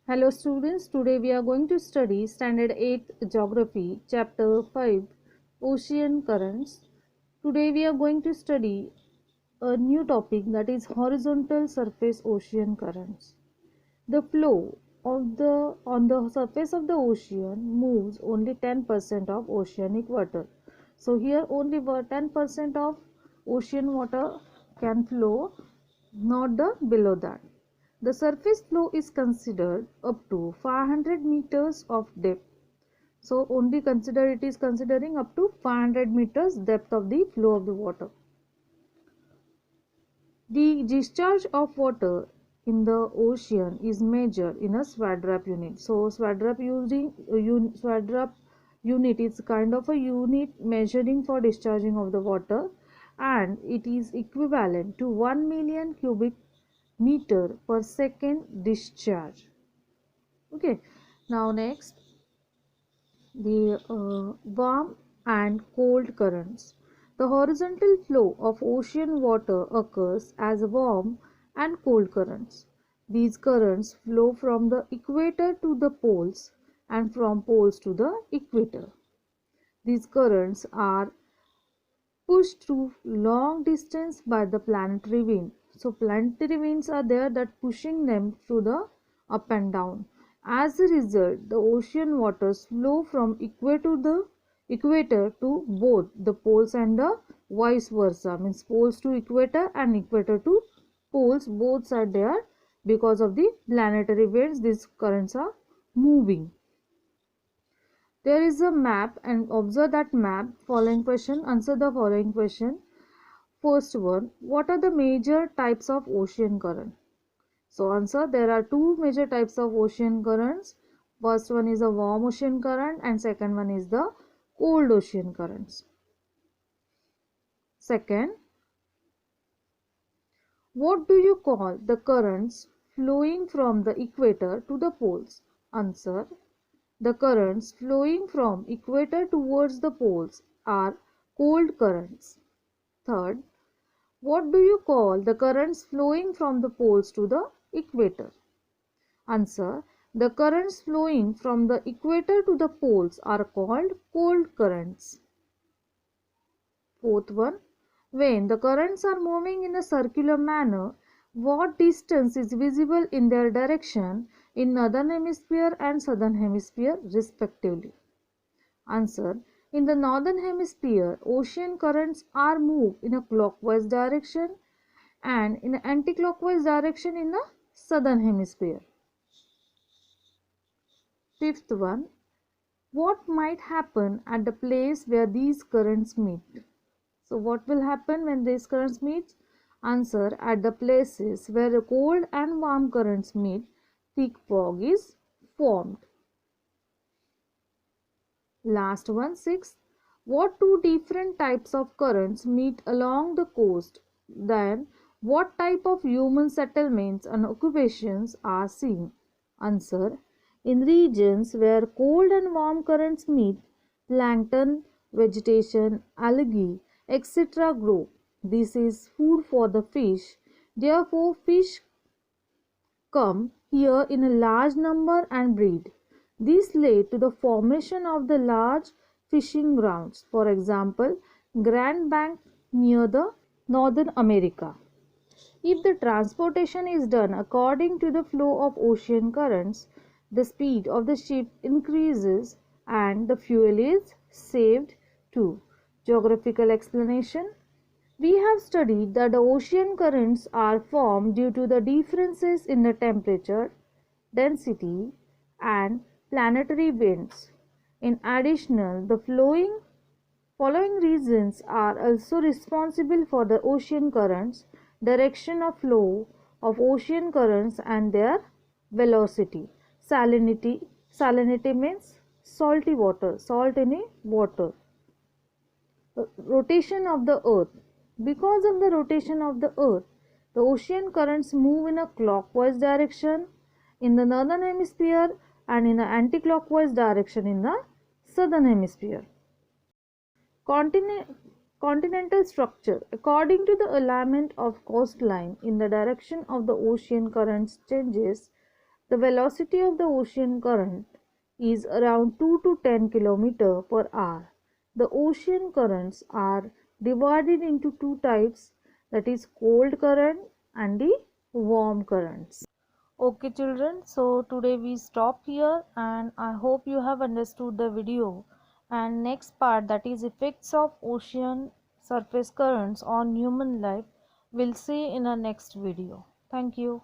Hello students, today we are going to study Standard 8 Geography, Chapter 5, Ocean Currents. Today we are going to study a new topic, that is horizontal surface ocean currents. The flow of the on the surface of the ocean moves only 10% of oceanic water. So here only 10% of ocean water can flow, not the below that. The surface flow is considered up to 500 meters of depth. So only consider it is considering up to 500 meters depth of the flow of the water. The discharge of water in the ocean is measured in a Swadrap unit. So Swadrap unit is kind of a unit measuring for discharging of the water, and it is equivalent to 1 million cubic meter per second discharge. Okay, now next, the warm and cold currents. The horizontal flow of ocean water occurs as warm and cold currents. These currents flow from the equator to the poles and from poles to the equator. These currents are pushed through long distance by the planetary wind. So planetary winds are there that pushing them through the up and down. As a result, the ocean waters flow from equator to both the poles and the vice versa. Means poles to equator and equator to poles, both are there. Because of the planetary winds, these currents are moving. There is a map, and observe that map. Following question, answer the following question. First one, what are the major types of ocean current? So answer, there are two major types of ocean currents. First one is a warm ocean current and second one is the cold ocean currents. Second, what do you call the currents flowing from the equator to the poles? Answer, the currents flowing from equator towards the poles are cold currents. Third, what do you call the currents flowing from the poles to the equator? Answer, the currents flowing from the equator to the poles are called cold currents. Fourth one, when the currents are moving in a circular manner, what distance is visible in their direction in northern hemisphere and southern hemisphere respectively? Answer, in the northern hemisphere, ocean currents are moved in a clockwise direction and in an anti-clockwise direction in the southern hemisphere. Fifth one, what might happen at the place where these currents meet? So what will happen when these currents meet? Answer, at the places where the cold and warm currents meet, thick fog is formed. Last one, sixth. What two different types of currents meet along the coast? Then what type of human settlements and occupations are seen? Answer, in regions where cold and warm currents meet, plankton, vegetation, algae, etc. grow. This is food for the fish. Therefore, fish come here in a large number and breed. This led to the formation of the large fishing grounds, for example, Grand Bank near the Northern America. If the transportation is done according to the flow of ocean currents, the speed of the ship increases and the fuel is saved too. Geographical explanation. We have studied that the ocean currents are formed due to the differences in the temperature, density, and planetary winds. In addition, the following reasons are also responsible for the ocean currents: direction of flow of ocean currents and their velocity. Salinity means salty water, salt in a water. Rotation of the earth. Because of the rotation of the earth, the ocean currents move in a clockwise direction in the northern hemisphere and in an anti-clockwise direction in the southern hemisphere. Continental structure. According to the alignment of coastline in the direction of the ocean currents changes, The velocity of the ocean current is around 2 to 10 km per hour. The ocean currents are divided into two types, that is cold current and the warm currents. Okay children, so today we stop here and I hope you have understood the video, and next part, that is effects of ocean surface currents on human life, we'll see in our next video. Thank you.